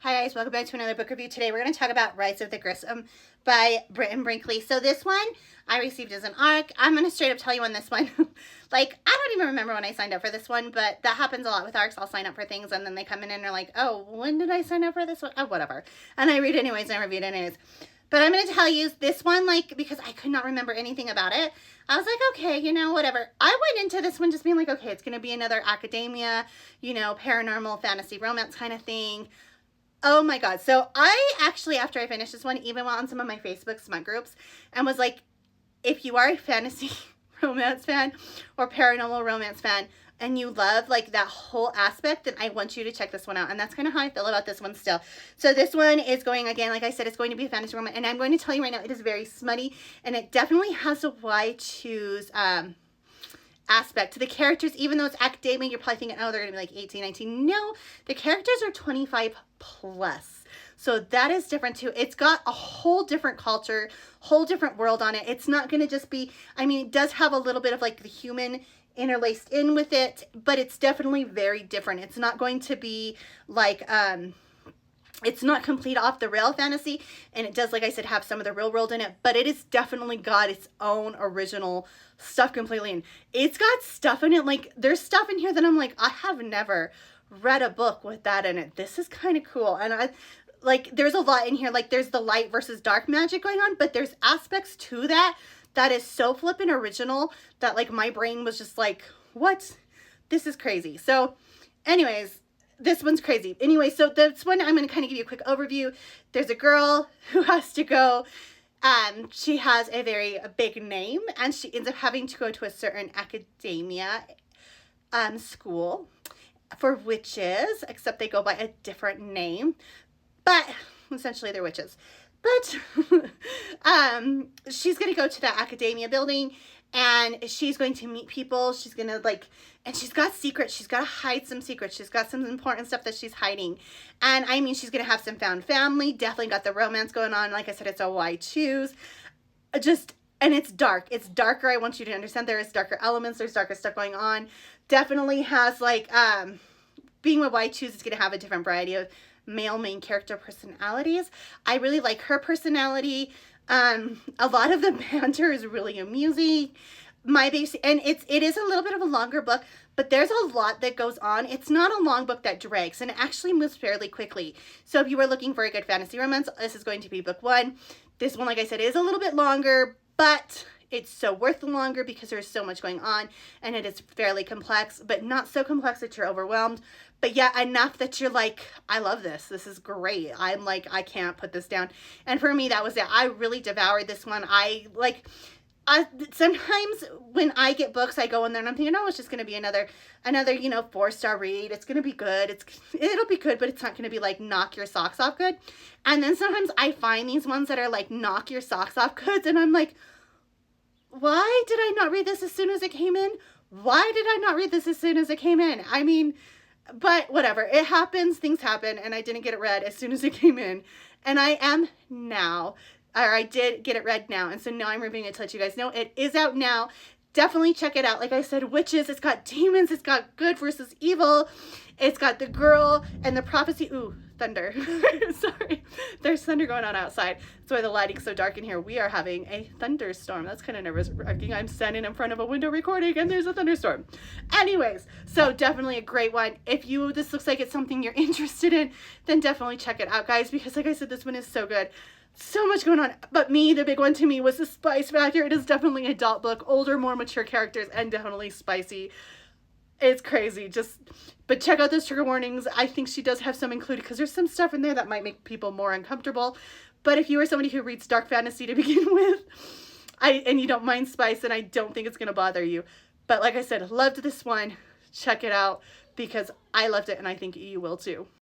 Hi guys, welcome back to another book review. Today we're going to talk about Rise of the Grisym by Britton Brinkley. So this one I received as an ARC. I'm going to straight up tell you on this one. Like, I don't even remember when I signed up for this one, but that happens a lot with ARCs. I'll sign up for things and then they come in and they're like, oh, when did I sign up for this one? Oh, whatever. And I read it anyways and I review it anyways. But I'm going to tell you this one, like, because I could not remember anything about it. I was like, okay, you know, whatever. I went into this one just being like, okay, it's going to be another academia, you know, paranormal fantasy romance kind of thing. Oh my God. So I actually, after I finished this one, even went on some of my Facebook smut groups and was like, if you are a fantasy romance fan or paranormal romance fan and you love like that whole aspect, then I want you to check this one out. And that's kind of how I feel about this one still. So this one is going, again, like I said, it's going to be a fantasy romance. And I'm going to tell you right now, it is very smutty and it definitely has a why choose aspect to the characters. Even though it's academia, you're probably thinking, oh, they're gonna be like 18, 19. No, the characters are 25 plus, so that is different too. It's got a whole different culture, whole different world on it. It's not gonna just be, I mean, it does have a little bit of like the human interlaced in with it, but it's definitely very different. It's not going to be like it's not complete off the rail fantasy, and it does, like I said, have some of the real world in it, but it is definitely got its own original stuff completely. And it's got stuff in it, like there's stuff in here that I'm like, I have never read a book with that in it. This is kind of cool. And I like, there's a lot in here, like there's the light versus dark magic going on, but there's aspects to that that is so flippin' original that like my brain was just like, what? This is crazy. So anyways, this one's crazy. Anyway, so this one, I'm going to kind of give you a quick overview. There's a girl who has to go, she has a very big name, and she ends up having to go to a certain academia school for witches, except they go by a different name, but essentially they're witches. But she's going to go to that academia building, and she's going to meet people. She's going to like, and she's got secrets. She's got to hide some secrets. She's got some important stuff that she's hiding. And I mean, she's going to have some found family. Definitely got the romance going on. Like I said, it's a why choose. Just, and it's dark. It's darker. I want you to understand there is darker elements. There's darker stuff going on. Definitely has like, being a why choose is going to have a different variety of male main character personalities. I really like her personality. A lot of the banter is really amusing. My base, and it is a little bit of a longer book, but there's a lot that goes on. It's not a long book that drags, and it actually moves fairly quickly. So if you were looking for a good fantasy romance, this is going to be book one. This one, like I said, is a little bit longer, but it's so worth the longer because there's so much going on, and it is fairly complex, but not so complex that you're overwhelmed. But yeah, enough that you're like, I love this. This is great. I'm like, I can't put this down. And for me, that was it. I really devoured this one. Sometimes when I get books, I go in there and I'm thinking, oh, it's just going to be another, you know, 4-star read. It's going to be good. It'll be good, but it's not going to be like knock your socks off good. And then sometimes I find these ones that are like knock your socks off goods. And I'm like, why did I not read this as soon as it came in? Why did I not read this as soon as it came in? I mean, but whatever, it happens, things happen, and I didn't get it read as soon as it came in, and I am now, or I did get it read now, and so now I'm reviewing it to let you guys know it is out now. Definitely check it out. Like I said, witches, it's got demons, it's got good versus evil, it's got the girl and the prophecy. Ooh, thunder. Sorry, there's thunder going on outside. That's why the lighting's so dark in here. We are having a thunderstorm. That's kind of nervous-wracking. I'm standing in front of a window recording and there's a thunderstorm. Anyways, so definitely a great one. If this looks like it's something you're interested in, then definitely check it out, guys, because like I said, this one is so good. So much going on, but the big one to me was the spice factor. It is definitely an adult book, older, more mature characters, and definitely spicy. It's crazy. But check out those trigger warnings. I think she does have some included because there's some stuff in there that might make people more uncomfortable. But if you are somebody who reads dark fantasy to begin with, and you don't mind spice, then I don't think it's going to bother you. But like I said, loved this one. Check it out because I loved it and I think you will too.